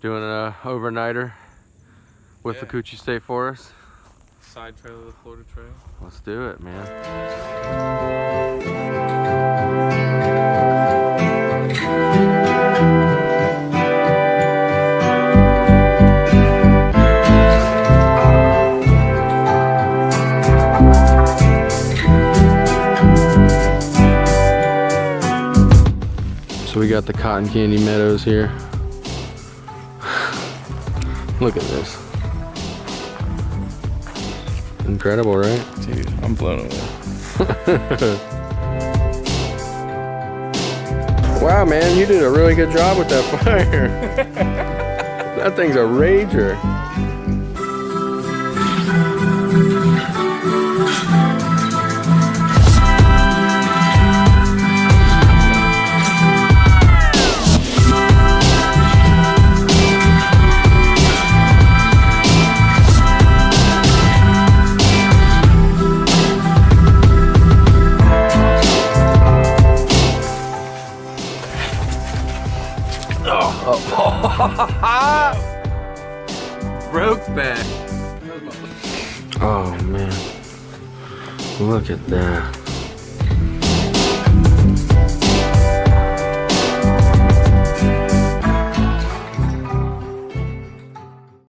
Doing an overnighter with Withlacoochee State Forest. Side trail of the Florida Trail. Let's do it, man. So we got the cotton candy meadows here. Look at this. Incredible, right? Dude, I'm blown away. Wow, man, you did a really good job with that fire. That thing's a rager. Broke back. Oh man, look at that.